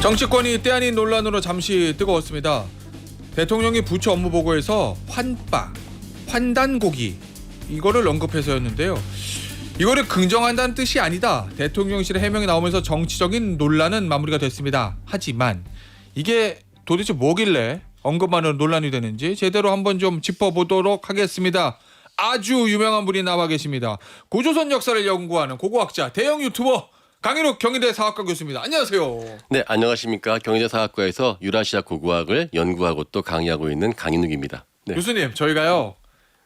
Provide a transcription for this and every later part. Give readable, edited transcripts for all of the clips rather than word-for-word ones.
정치권이 때 아닌 논란으로 잠시 뜨거웠습니다. 대통령이 부처 업무 보고에서 환단고기 이거를 언급해서였는데요. 이거를 긍정한다는 뜻이 아니다. 대통령실의 해명이 나오면서 정치적인 논란은 마무리가 됐습니다. 하지만 이게 도대체 뭐길래 언급만으로 논란이 되는지 제대로 한번 좀 짚어보도록 하겠습니다. 아주 유명한 분이 나와 계십니다. 고조선 역사를 연구하는 고고학자, 대형 유튜버 강인욱 경희대 사학과 교수입니다. 안녕하세요. 네, 안녕하십니까. 경희대 사학과에서 유라시아 고고학을 연구하고 또 강의하고 있는 강인욱입니다. 네. 교수님, 저희가요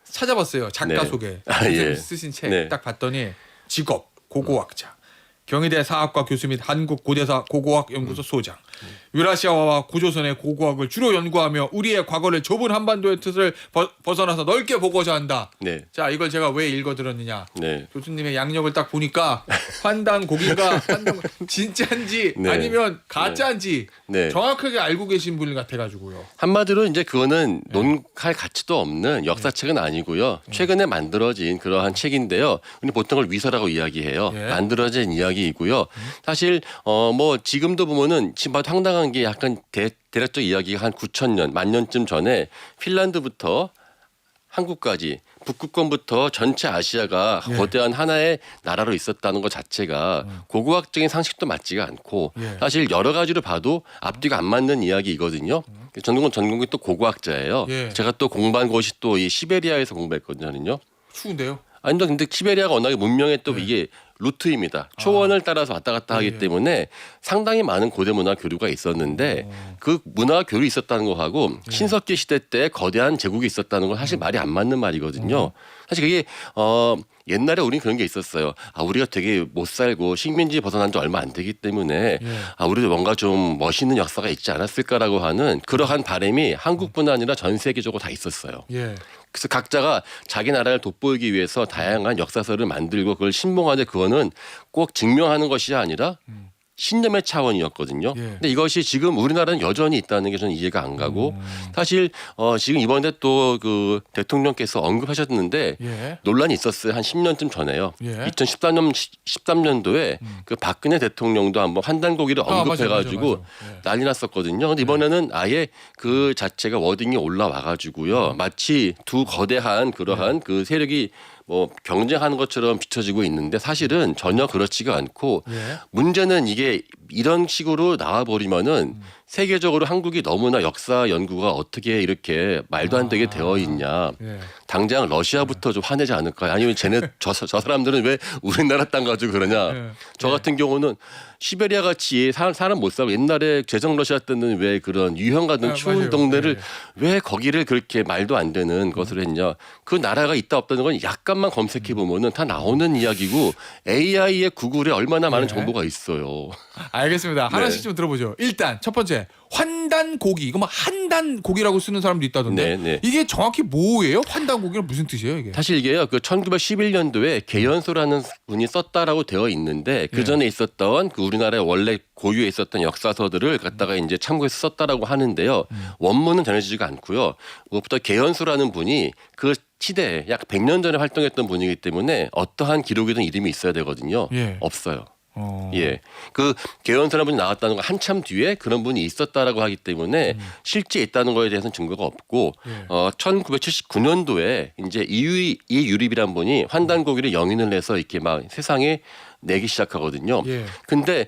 찾아봤어요. 작가 네. 소개. 예. 쓰신 책 네. 딱 봤더니 직업 고고학자, 경희대 사학과 교수 및 한국고대사 고고학연구소 소장, 유라시아와 고조선의 고고학을 주로 연구하며 우리의 과거를 좁은 한반도의 틀을 벗어나서 넓게 보고자 한다. 네. 자, 이걸 제가 왜 읽어드렸느냐. 네. 교수님의 양력을 딱 보니까 환단고기가 진짜인지 네. 아니면 가짜인지 네. 정확하게 알고 계신 분 같아가지고요. 한마디로 이제 그거는 논할 가치도 없는 역사책은 아니고요. 최근에 만들어진 그러한 책인데요. 우리 보통 걸 위서라고 이야기해요. 예. 만들어진 이야기이고요. 사실 뭐 지금도 보면은 지금 봐도 황당한 게 약간 대략적 이야기가 한 9,000년, 10,000년쯤 전에 핀란드부터 한국까지 북극권부터 전체 아시아가 예. 거대한 하나의 나라로 있었다는 것 자체가 고고학적인 상식도 맞지가 않고 예. 사실 여러 가지로 봐도 앞뒤가 안 맞는 이야기이거든요. 전공이 또 고고학자예요. 예. 제가 또 공부한 곳이 또 이 시베리아에서 공부했거든요. 저는요. 추운데요? 아니 근데 시베리아가 워낙에 문명의 또 이게 루트입니다. 초원을 따라서 왔다 갔다 하기 때문에 상당히 많은 고대 문화 교류가 있었는데 그 문화 교류 있었다는 거하고 신석기 시대 때 거대한 제국이 있었다는 건 사실 말이 안 맞는 말이거든요. 사실 그게 옛날에 우리는 그런 게 있었어요. 우리가 되게 못 살고 식민지 벗어난 지 얼마 안 되기 때문에 우리도 뭔가 좀 멋있는 역사가 있지 않았을까라고 하는 그러한 바람이 한국뿐 아니라 전 세계적으로 다 있었어요. 예. 그래서 각자가 자기 나라를 돋보이기 위해서 다양한 역사서를 만들고 그걸 신봉하는데 그거는 꼭 증명하는 것이 아니라 신념의 차원이었거든요. 예. 근데 이것이 지금 우리나라는 여전히 있다는 게 저는 이해가 안 가고 사실 지금 이번에 또 그 대통령께서 언급하셨는데 예. 논란이 있었어요. 한 10년쯤 전에요. 예. 2013년도에 그 박근혜 대통령도 한번 환단고기를 언급해가지고 맞아. 예. 난리 났었거든요. 근데 이번에는 아예 그 자체가 워딩이 올라와가지고요. 마치 두 거대한 그러한 그 세력이 뭐 경쟁하는 것처럼 비춰지고 있는데 사실은 전혀 그렇지가 않고 예. 문제는 이게 이런 식으로 나와버리면은 세계적으로 한국이 너무나 역사 연구가 어떻게 이렇게 말도 안 되게 되어 있냐. 예. 당장 러시아부터 좀 화내지 않을까요? 아니면 쟤네 저 사람들은 왜 우리나라 땅 가지고 그러냐. 예. 저 같은 경우는 시베리아 같이 사람 못 살고 옛날에 제정 러시아 때는 왜 그런 유형 같은 추운 맞아요. 동네를 예. 왜 거기를 그렇게 말도 안 되는 것을 했냐. 그 나라가 있다 없다는 건 약간만 검색해 보면은 다 나오는 이야기고 AI의 구글에 얼마나 많은 예. 정보가 있어요. 알겠습니다. 하나씩 네. 좀 들어보죠. 일단 첫 번째 환단고기. 이거 뭐 한단고기라고 쓰는 사람도 있다던데. 네, 네. 이게 정확히 뭐예요? 환단고기는 무슨 뜻이에요, 이게? 사실 이게요. 그 1911년도에 개연소라는 분이 썼다라고 되어 있는데 그 전에 있었던 그 우리나라의 원래 고유에 있었던 역사서들을 갖다가 이제 참고해서 썼다라고 하는데요. 원문은 전해지지가 않고요. 무엇보다 개연소라는 분이 그 시대에 약 100년 전에 활동했던 분이기 때문에 어떠한 기록이든 이름이 있어야 되거든요. 예. 없어요. 예. 그 개연소라는 분이 나왔다는 건 한참 뒤에 그런 분이 있었다라고 하기 때문에 실제 있다는 거에 대해서는 증거가 없고 예. 1979년도에 이제 이유립이란 분이 환단고기를 영인을 해서 이렇게 막 세상에 내기 시작하거든요. 예. 근데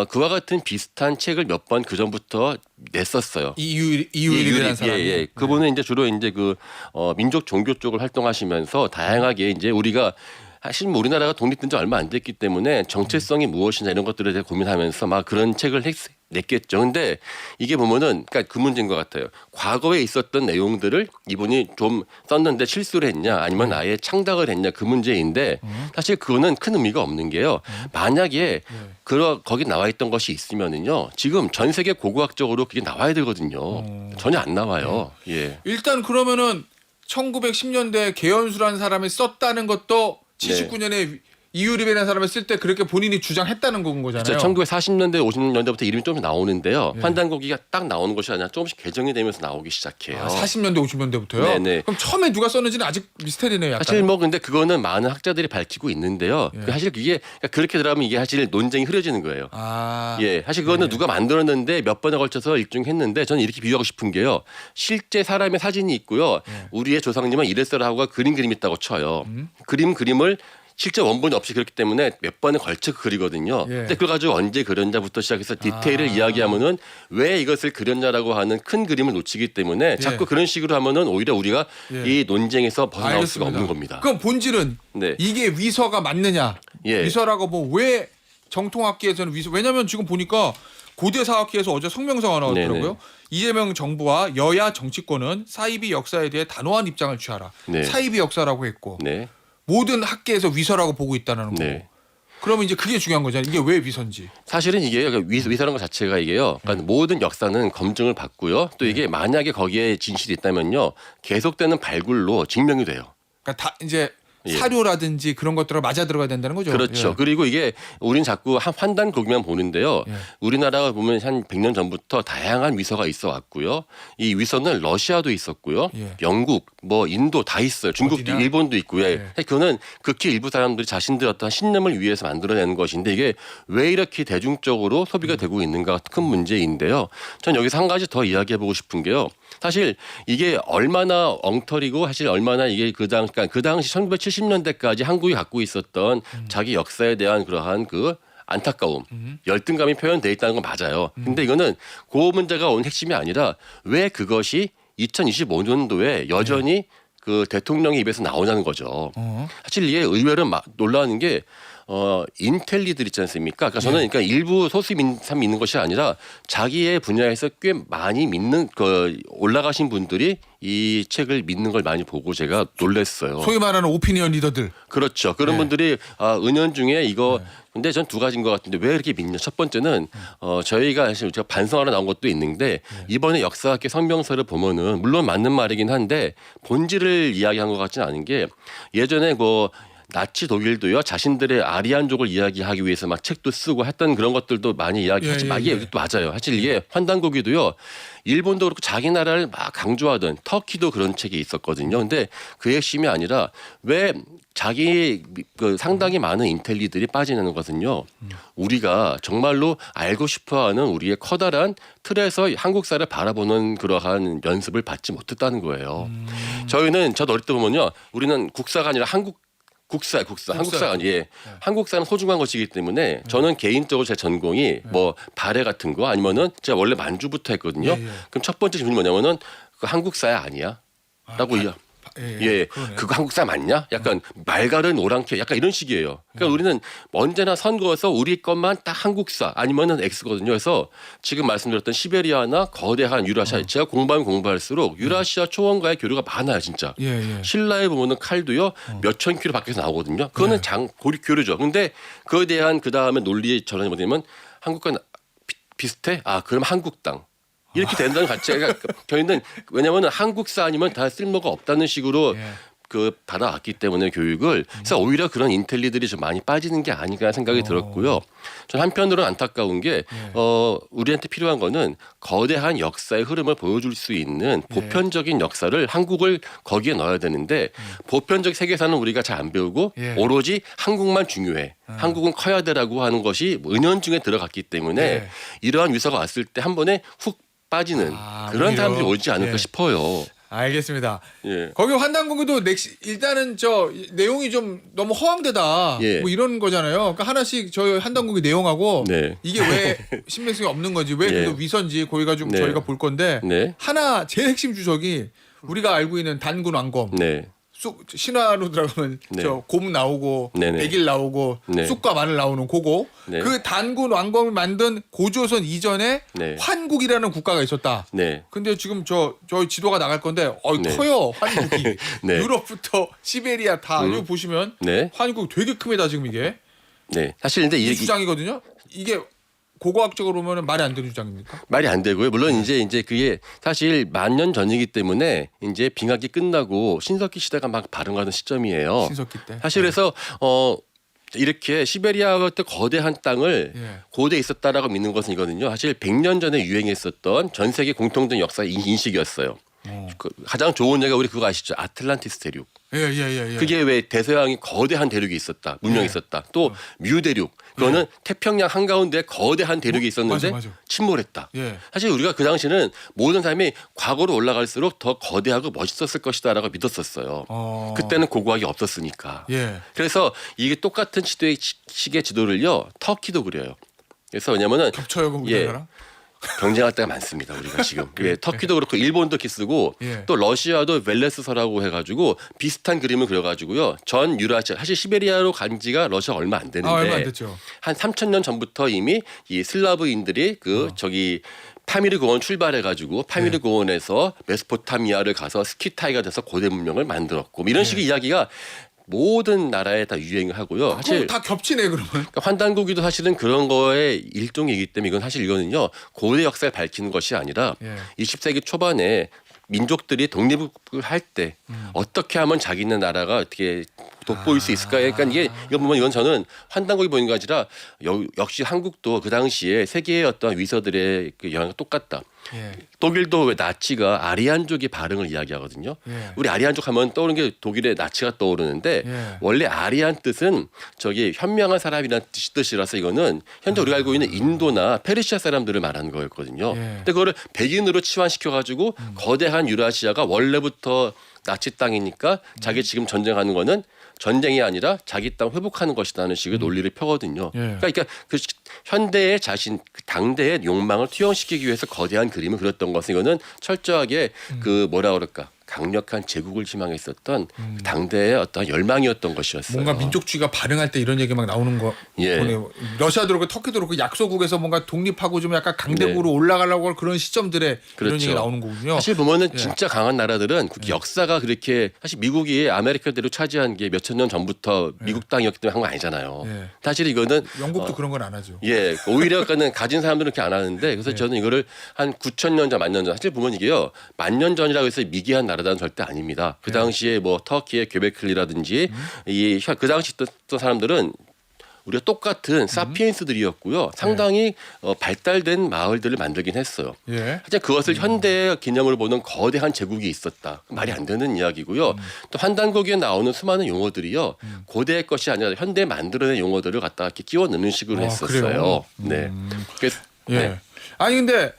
그와 같은 비슷한 책을 몇 번 그 전부터 냈었어요. 이유립이라는 사람이. 예. 그분은 이제 주로 이제 그 민족 종교 쪽을 활동하시면서 다양하게 이제 우리가 사실 뭐 우리나라가 독립된 지 얼마 안 됐기 때문에 정체성이 무엇이냐 이런 것들에 대해 고민하면서 막 그런 책을 냈겠죠. 근데 이게 보면은 그러니까 그 문제인 것 같아요. 과거에 있었던 내용들을 이분이 좀 썼는데 실수를 했냐 아니면 아예 창작을 했냐 그 문제인데 사실 그거는 큰 의미가 없는 게요. 만약에 거기 나와 있던 것이 있으면은요. 지금 전 세계 고고학적으로 그게 나와야 되거든요. 전혀 안 나와요. 예. 일단 그러면은 1910년대 개연수라는 사람이 썼다는 것도 네. 79년에 이유리베라는 사람을 쓸 때 그렇게 본인이 주장했다는 건 거잖아요. 1940년대 50년대부터 이름이 조금씩 나오는데요. 예. 환단고기가 딱 나오는 것이 아니라 조금씩 개정이 되면서 나오기 시작해요. 40년대 50년대부터요? 네네. 그럼 처음에 누가 썼는지는 아직 미스테리네요. 약간. 사실 뭐 근데 그거는 많은 학자들이 밝히고 있는데요. 예. 사실 그게 그렇게 들어가면 이게 사실 논쟁이 흐려지는 거예요. 예, 사실 그거는 누가 만들었는데 몇 번에 걸쳐서 일중했는데 저는 이렇게 비유하고 싶은 게요. 실제 사람의 사진이 있고요. 우리의 조상님은 이랬어라고가 그림 있다고 쳐요. 그림을 실제 원본이 없이 그렇기 때문에 몇 번에 걸쳐 그리거든요. 예. 근데 그걸 가지고 언제 그렸냐부터 시작해서 디테일을 이야기하면은 왜 이것을 그렸냐라고 하는 큰 그림을 놓치기 때문에 자꾸 그런 식으로 하면은 오히려 우리가 이 논쟁에서 벗어나올 수가 없는 겁니다. 그럼 본질은 네. 이게 위서가 맞느냐? 예. 위서라고 뭐 왜 정통학계에서는 위서? 왜냐하면 지금 보니까 고대 사학계에서 어제 성명서가 나왔더라고요. 네네. 이재명 정부와 여야 정치권은 사이비 역사에 대해 단호한 입장을 취하라. 네. 사이비 역사라고 했고 네. 모든 학계에서 위서라고 보고 있다는 거고. 네. 그러면 이제 그게 중요한 거잖아요. 이게 왜 위선지? 사실은 이게 위사라는 것 자체가 이게요. 그러니까 모든 역사는 검증을 받고요. 또 이게 만약에 거기에 진실이 있다면요. 계속되는 발굴로 증명이 돼요. 그러니까 다 이제 예. 사료라든지 그런 것들을 맞아 들어가야 된다는 거죠. 그렇죠. 예. 그리고 이게 우린 자꾸 한 환단고기만 보는데요. 예. 우리나라가 보면 한 100년 전부터 다양한 위서가 있어 왔고요. 이 위서는 러시아도 있었고요. 예. 영국, 뭐 인도 다 있어요. 중국도 어디나? 일본도 있고요. 예. 그거는 극히 일부 사람들이 자신들 어떤 신념을 위해서 만들어내는 것인데 이게 왜 이렇게 대중적으로 소비가 되고 있는가 큰 문제인데요. 전 여기서 한 가지 더 이야기해보고 싶은 게요. 사실 이게 얼마나 엉터리고 사실 얼마나 이게 그러니까 그 당시 1970년대까지 한국이 갖고 있었던 자기 역사에 대한 그러한 그 안타까움, 열등감이 표현돼 있다는 건 맞아요. 근데 이거는 그 문제가 온 핵심이 아니라 왜 그것이 2025년도에 여전히 그 대통령의 입에서 나오냐는 거죠. 사실 이게 의외로 놀라운 게 인텔리들 있지 않습니까? 그러니까 저는 그러니까 일부 소수 민삼 믿는 것이 아니라 자기의 분야에서 꽤 많이 믿는 올라가신 분들이 이 책을 믿는 걸 많이 보고 제가 놀랐어요. 소위 말하는 오피니언 리더들. 그렇죠. 그런 분들이 은연중에 이거 근데 전 두 가지인 것 같은데 왜 이렇게 믿냐? 첫 번째는 저희가 사실 제가 반성하러 나온 것도 있는데 이번에 역사학계 성명서를 보면은 물론 맞는 말이긴 한데 본질을 이야기한 것 같지는 않은 게 예전에 나치 독일도요 자신들의 아리안족을 이야기하기 위해서 막 책도 쓰고 했던 그런 것들도 많이 이야기하지만 이게 또 맞아요. 사실 이게 환단고기도요 일본도 그렇고 자기 나라를 막 강조하던 터키도 그런 책이 있었거든요. 근데 그 핵심이 아니라 왜 자기 상당히 많은 인텔리들이 빠지는 것은요. 우리가 정말로 알고 싶어하는 우리의 커다란 틀에서 한국사를 바라보는 그러한 연습을 받지 못했다는 거예요. 저도 어릴 때 보면요. 우리는 국사가 아니라 국사. 한국사가 아니에요. 한국사는 소중한 것이기 때문에 저는 개인적으로 제 전공이 뭐 발해 같은 거 아니면은 제가 원래 만주부터 했거든요. 그럼 첫 번째 질문이 뭐냐면은 그 한국사야 아니야? 라고 그거 한국사 맞냐? 약간 말가른 오랑캐 약간 이런 식이에요. 그러니까 우리는 언제나 선 그어서 우리 것만 딱 한국사 아니면은 X거든요. 그래서 지금 말씀드렸던 시베리아나 거대한 유라시아 제가 공부할수록 유라시아 초원과의 교류가 많아요, 진짜. 신라에 보면은 칼도요 몇천 킬로 밖에서 나오거든요. 그거는 교류죠. 근데 그에 대한 그 다음에 논리의 전환이 뭐냐면 한국과 비슷해? 그럼 한국당. 이렇게 된다는 가치가 저희는 왜냐하면 한국사 아니면 다 쓸모가 없다는 식으로 받아왔기 때문에 교육을 그래서 오히려 그런 인텔리들이 좀 많이 빠지는 게 아닌가 생각이 들었고요. 전 한편으로는 안타까운 게 우리한테 필요한 거는 거대한 역사의 흐름을 보여줄 수 있는 보편적인 역사를 한국을 거기에 넣어야 되는데 보편적 세계사는 우리가 잘 안 배우고 오로지 한국만 중요해. 한국은 커야 되라고 하는 것이 은연중에 들어갔기 때문에 이러한 위서가 왔을 때 한 번에 훅 빠지는 그런 사람들이 오지 않을까 싶어요. 알겠습니다. 예. 거기 환단고기도 일단은 내용이 좀 너무 허황되다. 뭐 이런 거잖아요. 그러니까 하나씩 저희 환단고기 내용하고 이게 왜 신빙성이 없는 건지 왜 그게 위선지 거기가 좀 저희가 볼 건데 하나 제일 핵심 주석이 우리가 알고 있는 단군 왕검. 신화로 들어가면 곰 나오고 백일 나오고 쑥과 마늘 나오는 그거 그 단군 왕검을 만든 고조선 이전에 환국이라는 국가가 있었다. 근데 지금 저희 지도가 나갈 건데 커요 환국이 유럽부터 시베리아 다 이거 보시면 환국 되게 큽니다 지금 이게. 사실 근데 이 주장이거든요. 이게 고고학적으로 보면 말이 안 되는 주장입니까? 말이 안 되고요. 물론 이제 그게 사실 1000년 전이기 때문에 이제 빙하기 끝나고 신석기 시대가 막 발흥하는 시점이에요. 신석기 때. 사실 그래서 이렇게 시베리아 같은 거대한 땅을 예. 고대에 있었다라고 믿는 것은 이거든요. 사실 100년 전에 유행했었던 전 세계 공통된 역사 인식이었어요. 가장 좋은 예가 우리 그거 아시죠? 아틀란티스 대륙. 예. 그게 왜 대서양이 거대한 대륙이 있었다. 문명이 예. 있었다. 또 뮤 대륙. 그거는 태평양 한가운데 거대한 대륙이 있었는데 맞아. 침몰했다. 예. 사실 우리가 그 당시는 모든 사람이 과거로 올라갈수록 더 거대하고 멋있었을 것이다라고 믿었었어요. 그때는 고고학이 없었으니까. 예. 그래서 이게 똑같은 시기의 지도를요. 터키도 그려요. 그래서 왜냐면은 겹쳐요, 그럼 우리나라랑? 경쟁할 때가 많습니다. 우리가 지금 예, 터키도 그렇고 일본도 이렇게 쓰고 예. 또 러시아도 벨레스서라고 해가지고 비슷한 그림을 그려가지고요. 전 유라시아 사실 시베리아로 간 지가 러시아 얼마 안 되는데 얼마 안 됐죠. 한 3,000년 전부터 이미 이 슬라브인들이 저기 파미르 고원 출발해가지고 파미르 고원에서 메소포타미아를 가서 스키타이가 돼서 고대 문명을 만들었고 이런 식의 이야기가 모든 나라에 다 유행을 하고요. 사실 다 겹치네 그러면. 그러니까 환단고기도 사실은 그런 거의 일종이기 때문에 이건 사실 이거는요 고대 역사를 밝히는 것이 아니라 20세기 초반에 민족들이 독립을 할 때 어떻게 하면 자기네 나라가 어떻게 돋보일 수 있을까? 그러니까 이거 보면 이건 저는 환단고기 보는 게 아니라 역시 한국도 그 당시에 세계의 어떤 위서들의 그 영향이 똑같다. 예. 독일도 왜 나치가 아리안족의 발흥을 이야기하거든요. 예. 우리 아리안족 하면 떠오르는 게 독일의 나치가 떠오르는데 예. 원래 아리안 뜻은 저기 현명한 사람이라는 뜻이라서 이거는 현재 우리가 알고 있는 인도나 페르시아 사람들을 말하는 거였거든요. 예. 근데 그거를 백인으로 치환시켜 가지고 거대한 유라시아가 원래부터 나치 땅이니까 자기 지금 전쟁하는 거는 전쟁이 아니라 자기 땅 회복하는 것이라는 식의 논리를 펴거든요. 예. 그러니까 그 현대의 자신 그 당대의 욕망을 투영시키기 위해서 거대한 그림을 그렸던 것은 이거는 철저하게 그 뭐라 그럴까 강력한 제국을 희망했었던 당대의 어떤 열망이었던 것이었어요. 뭔가 민족주의가 반응할 때 이런 얘기 막 나오는 거 예. 보네요. 러시아도 그렇고 터키도 그렇고 약소국에서 뭔가 독립하고 좀 약간 강대국으로 올라가려고 할 그런 시점들에 이런 그렇죠. 얘기 나오는 거군요. 사실 보면은 예. 진짜 강한 나라들은 그 역사가 그렇게 사실 미국이 아메리카 대륙 차지한 게 몇천 년 전부터 미국 땅이었기 때문에 한 거 아니잖아요. 예. 사실 이거는 영국도 그런 건 안 하죠. 예, 오히려 그는 가진 사람들은 그렇게 안 하는데 그래서 저는 이거를 한 9,000년 전, 10,000년 전 사실 보면 이게요 10,000년 전이라고 해서 미개한 나라는 절대 아닙니다. 그 당시에 뭐 터키의 göbekl이라든지 그 당시 있던 사람들은 우리가 똑같은 사피엔스들이었고요. 상당히 발달된 마을들을 만들긴 했어요. 예. 하지만 그것을 현대의 개념으로 보는 거대한 제국이 있었다. 말이 안 되는 이야기고요. 또 환단고기에 나오는 수많은 용어들이요. 고대의 것이 아니라 현대에 만들어낸 용어들을 갖다가 이렇게 끼워 넣는 식으로 했었어요. 그래요? 네. 그래서 예. 네. 아니 근데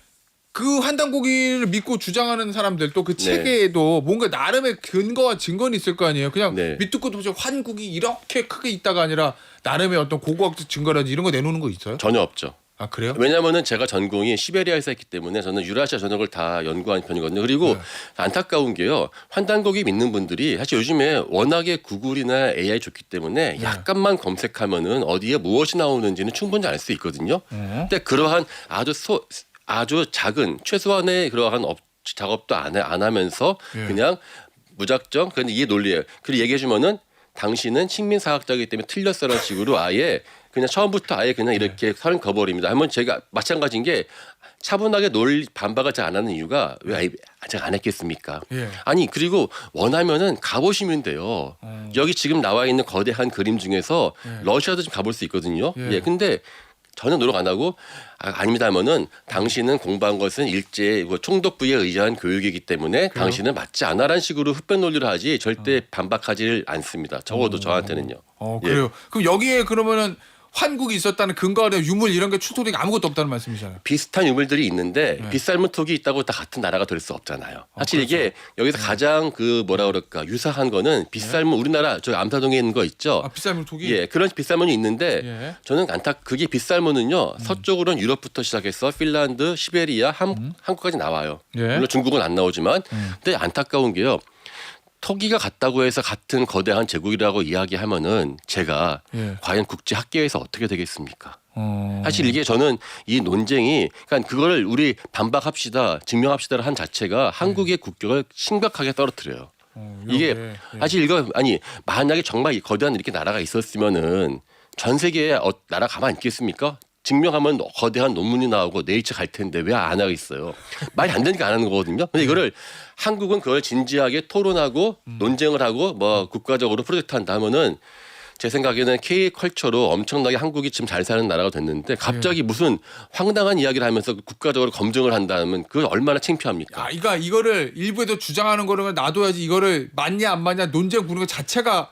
그 환단고기를 믿고 주장하는 사람들 또 그 네. 체계에도 뭔가 나름의 근거와 증거는 있을 거 아니에요. 그냥 네. 밑도 끝도 없이 환국이 이렇게 크게 있다가 아니라 나름의 어떤 고고학적 증거라든지 이런 거 내놓는 거 있어요? 전혀 없죠. 아 그래요? 왜냐하면은 제가 전공이 시베리아에서 했기 때문에 저는 유라시아 전역을 다 연구한 편이거든요. 그리고 안타까운 게요. 환단고기 믿는 분들이 사실 요즘에 워낙에 구글이나 AI 좋기 때문에 약간만 검색하면은 어디에 무엇이 나오는지는 충분히 알 수 있거든요. 근데 그러한 아주 작은 최소한의 그러한 작업도 안 하면서 그냥 무작정 그런데 이게 논리예요. 그리고 얘기해 주면은 당신은 식민사학자이기 때문에 틀렸어라는 식으로 아예 그냥 처음부터 아예 그냥 이렇게 선을 그어버립니다. 하면 제가 마찬가지인 게 차분하게 반박을 잘 안 하는 이유가 왜 제가 안 했겠습니까? 예. 아니 그리고 원하면은 가보시면 돼요. 여기 지금 나와 있는 거대한 그림 중에서 러시아도 좀 가볼 수 있거든요. 예. 근데 전혀 노력 안 하고 아닙니다 하면은 당신은 공부한 것은 일제 총독부에 의한 교육이기 때문에 당신은 맞지 않아라는 식으로 흑백 논리를 하지 절대 반박하지 않습니다. 적어도 저한테는요. 그래요. 그럼 여기에 그러면은 환국이 있었다는 근거나 유물 이런 게 추토되기 아무것도 없다는 말씀이잖아요. 비슷한 유물들이 있는데 빗살문 톡이 있다고 다 같은 나라가 될 수 없잖아요. 사실 그렇죠. 이게 여기서 가장 그 뭐라 그럴까 유사한 거는 빗살문 우리나라 저 암사동에 있는 거 있죠. 빗살문 톡이? 예, 그런 빗살문이 있는데 저는 그게 빗살문은요 서쪽으로는 유럽부터 시작해서 핀란드, 시베리아, 한국까지 나와요. 물론 중국은 안 나오지만 근데 안타까운 게요. 터키가 같다고 해서 같은 거대한 제국이라고 이야기하면은 제가 과연 국제 학계에서 어떻게 되겠습니까? 사실 이게 저는 이 논쟁이 그러니까 그걸 우리 반박합시다, 증명합시다를 한 자체가 한국의 국격을 심각하게 떨어뜨려요. 이게 사실 이거 아니 만약에 정말 이 거대한 이렇게 나라가 있었으면은 전 세계에 나라 가만 있겠습니까? 증명하면 거대한 논문이 나오고 네이처 갈 텐데 왜 안 하고 있어요? 말이 안 되니까 안 하는 거거든요. 근데 이거를 한국은 그걸 진지하게 토론하고 논쟁을 하고 뭐 국가적으로 프로젝트 한다 하면은 제 생각에는 K컬처로 엄청나게 한국이 지금 잘 사는 나라가 됐는데 갑자기 무슨 황당한 이야기를 하면서 국가적으로 검증을 한다면 그건 얼마나 창피합니까? 아, 그러니까 이거를 일부에도 주장하는 거를 놔둬야지 이거를 맞냐 안 맞냐 논쟁 부는 것 자체가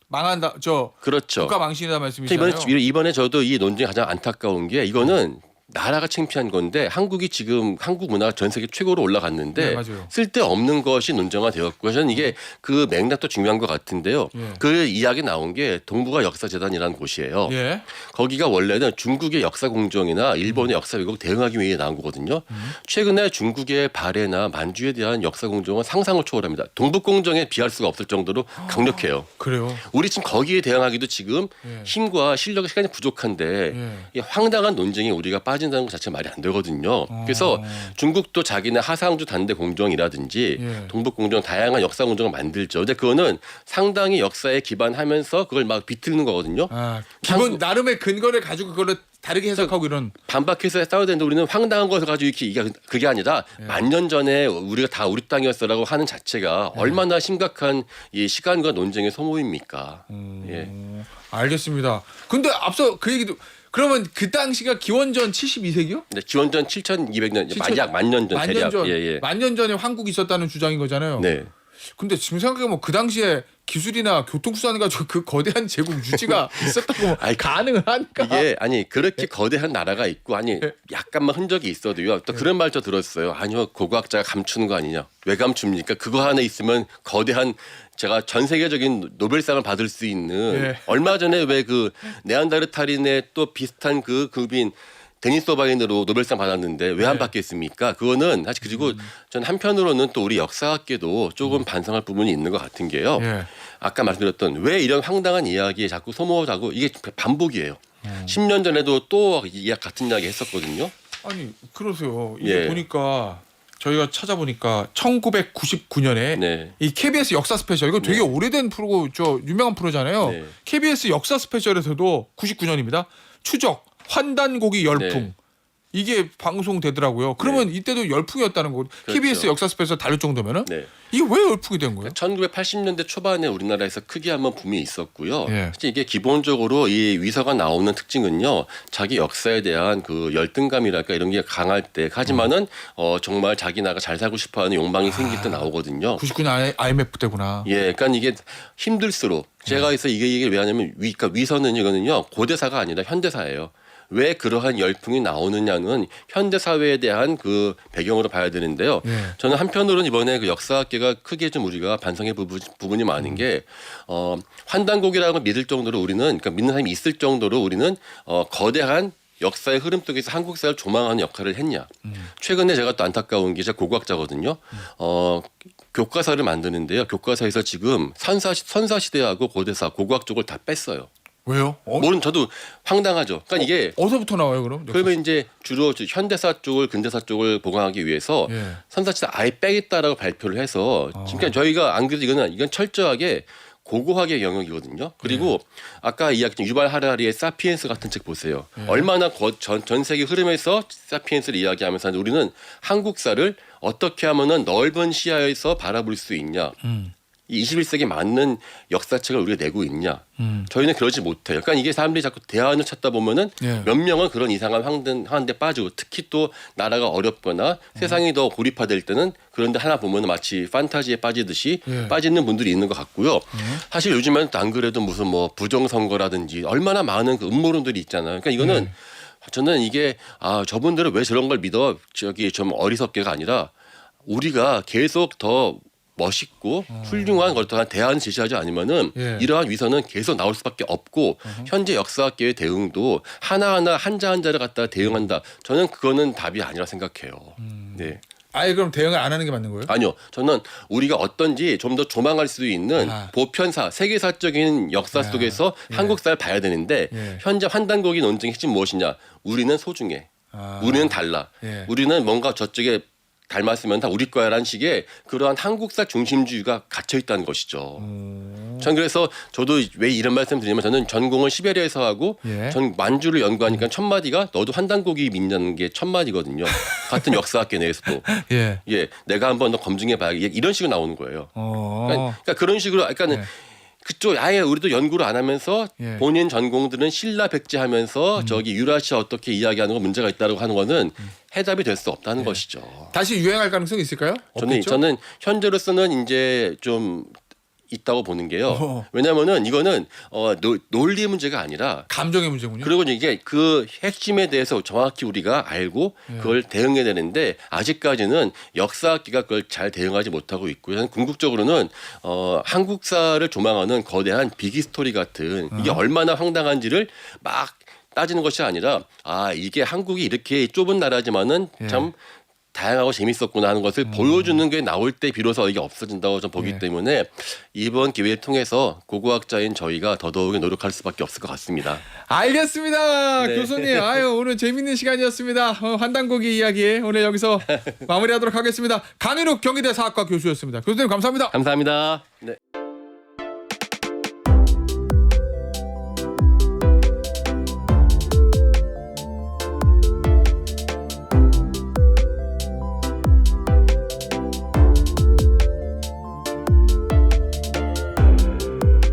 망한다. 그렇죠. 국가 망신이다 말씀이시잖아요. 이번에 저도 이 논쟁이 가장 안타까운 게 이거는 나라가 창피한 건데 한국이 지금 한국 문화가 전 세계 최고로 올라갔는데 네, 맞아요. 쓸데없는 것이 논쟁화 되었고 저는 이게 그 맥락도 중요한 것 같은데요. 예. 그 이야기 나온 게 동북아 역사재단이라는 곳이에요. 예. 거기가 원래는 중국의 역사 공정이나 일본의 역사 왜곡 대응하기 위해 나온 거거든요. 최근에 중국의 발해나 만주에 대한 역사 공정은 상상을 초월합니다. 동북 공정에 비할 수가 없을 정도로 강력해요. 그래요. 우리 지금 거기에 대응하기도 지금 예. 힘과 실력과 시간이 부족한데 예. 이 황당한 논쟁에 우리가 빠진다는 것 자체가 말이 안 되거든요. 그래서 중국도 자기네 하상주 단대 공정이라든지 예. 동북 공정 다양한 역사 공정을 만들죠. 근데 그거는 상당히 역사에 기반하면서 그걸 막 비틀는 거거든요. 아, 기본 나름의 근거를 가지고 그걸 다르게 해석하고 이런. 반박해서 싸워야 되는데 우리는 황당한 것을 가지고 이렇게 그게 아니라 예. 만 년 전에 우리가 다 우리 땅이었어라고 하는 자체가 얼마나 심각한 이 시간과 논쟁의 소모입니까? 예. 알겠습니다. 근데 앞서 그 얘기도 그러면 그 당시가 기원전 72세기요? 네, 기원전 7,200년 약 만년 전 대략. 만년 전에 한국이 있었다는 주장인 거잖아요. 네. 근데 지금 생각해보면 그 당시에 기술이나 교통수단 가지고 그 거대한 제국 유지가 있었다고 아니, 가능을 하니까. 이게 아니 그렇게 거대한 나라가 있고 아니 약간만 흔적이 있어도요. 또 그런 말 저 들었어요. 아니요 고고학자가 감추는 거 아니냐. 왜 감춥니까? 그거 하나 있으면 거대한 제가 전 세계적인 노벨상을 받을 수 있는 예. 얼마 전에 왜 그 네안데르탈인의 또 비슷한 그 급인 데니스 오바인으로 노벨상 받았는데 왜 안 받겠습니까? 그거는 사실 그리고 전 한편으로는 또 우리 역사학계도 조금 반성할 부분이 있는 것 같은 게요. 예. 아까 말씀드렸던 왜 이런 황당한 이야기에 자꾸 소모하고 이게 반복이에요. 10년 전에도 또 같은 이야기 했었거든요. 아니 그러세요. 이게 예. 보니까 저희가 찾아보니까 1999년에 네. 이 KBS 역사 스페셜 이거 되게 오래된 프로고 유명한 프로잖아요. 네. KBS 역사 스페셜에서도 99년입니다. 추적 환단고기 열풍. 네. 이게 방송되더라고요. 그러면 이때도 열풍이었다는 거고 그렇죠. KBS 역사 스페셜 다룰 정도면은 네. 이게 왜 열풍이 된 거예요? 1980년대 초반에 우리나라에서 크게 한번 붐이 있었고요. 예. 사실 이게 기본적으로 이 위서가 나오는 특징은요. 자기 역사에 대한 그 열등감이랄까 이런 게 강할 때 하지만은 정말 자기 나라가 잘 살고 싶어하는 욕망이 생길 때 나오거든요. 99년 IMF 때구나. 예, 그러니까 이게 힘들수록 제가 그래서 이게 얘기를 왜 하냐면 그러니까 위서는 이거는요 고대사가 아니라 현대사예요. 왜 그러한 열풍이 나오느냐는 현대 사회에 대한 그 배경으로 봐야 되는데요. 예. 저는 한편으로는 이번에 그 역사학계가 크게 좀 우리가 반성해 부분이 많은 게 환단곡이라는 걸 믿을 정도로 우리는 그러니까 믿는 사람이 있을 정도로 우리는 거대한 역사의 흐름 속에서 한국사를 조망하는 역할을 했냐. 최근에 제가 또 안타까운 게 제가 고고학자거든요. 교과서를 만드는데요. 교과서에서 지금 선사시대하고 고대사, 고고학 쪽을 다 뺐어요. 왜요? 물론 저도 황당하죠. 그러니까 이게 어디서부터 나와요 그럼? 그러면 이제 주로 현대사 쪽을 근대사 쪽을 보강하기 위해서 예. 선사시대 아예 빼겠다라고 발표를 해서 그러니까 저희가 안 그래도 이건 철저하게 고고학의 영역이거든요. 그리고 아까 이야기했던 유발 하라리의 사피엔스 같은 책 보세요. 얼마나 전 세계 흐름에서 사피엔스를 이야기하면서 우리는 한국사를 어떻게 하면은 넓은 시야에서 바라볼 수 있냐. 이 21세기에 맞는 역사책을 우리가 내고 있냐. 저희는 그러지 못해요. 그러니까 이게 사람들이 자꾸 대안을 찾다 보면은 예. 몇 명은 그런 이상한 황당한데 빠지고 특히 또 나라가 어렵거나 세상이 더 고립화될 때는 그런데 하나 보면은 마치 판타지에 빠지듯이 예. 빠지는 분들이 있는 것 같고요. 사실 요즘에는 안 그래도 무슨 뭐 부정선거라든지 얼마나 많은 그 음모론들이 있잖아요. 그러니까 이거는 저는 이게 저분들은 왜 저런 걸 믿어? 저기 좀 어리석게가 아니라 우리가 계속 더 멋있고 훌륭한 어떠한 대안을 제시하지 않으면은 예. 이러한 위선은 계속 나올 수밖에 없고 현재 역사학계의 대응도 하나하나 한자 한자를 갖다가 대응한다. 저는 그거는 답이 아니라 생각해요. 네. 아예 그럼 대응을 안 하는 게 맞는 거예요? 아니요. 저는 우리가 어떤지 좀 더 조망할 수 있는 보편사, 세계사적인 역사 속에서 한국사를 봐야 되는데 현재 환단고기 논쟁의 핵심 무엇이냐? 우리는 소중해. 우리는 달라. 예. 우리는 뭔가 저쪽에 닮았으면 다 우리 거야라는 식의 그러한 한국사 중심주의가 갇혀 있다는 것이죠. 전 그래서 저도 왜 이런 말씀 드리냐면 저는 전공을 시베리아에서 하고 예. 전 만주를 연구하니까 첫 마디가 너도 환단고기 믿냐는 게 첫 마디거든요. 같은 역사학계 내에서도 예. 내가 한번 더 검증해 봐야 이런 식으로 나오는 거예요. 그러니까 그런 식으로 그러니까는 그쪽 아예 우리도 연구를 안 하면서 예. 본인 전공들은 신라 백제하면서 저기 유라시아 어떻게 이야기하는 거 문제가 있다고 하는 거는 해답이 될 수 없다는 것이죠. 다시 유행할 가능성이 있을까요? 없겠죠? 저는 현재로서는 이제 좀 있다고 보는 게요. 어허. 왜냐하면은 이거는 논리 문제가 아니라 감정의 문제군요. 그리고 이게 그 핵심에 대해서 정확히 우리가 알고 그걸 대응해야 되는데 아직까지는 역사학계가 그걸 잘 대응하지 못하고 있고요. 궁극적으로는 한국사를 조망하는 거대한 비기스토리 같은 이게 얼마나 황당한지를 막 따지는 것이 아니라 이게 한국이 이렇게 좁은 나라지만은 참 다양하고 재밌었구나 하는 것을 보여주는 게 나올 때 비로소 이게 없어진다고 좀 보기 때문에 이번 기회를 통해서 고고학자인 저희가 더더욱이 노력할 수밖에 없을 것 같습니다. 알겠습니다. 네. 교수님. 오늘 재밌는 시간이었습니다. 환단고기 이야기 오늘 여기서 마무리하도록 하겠습니다. 강인욱 경희대 사학과 교수였습니다. 교수님 감사합니다. 감사합니다. 네.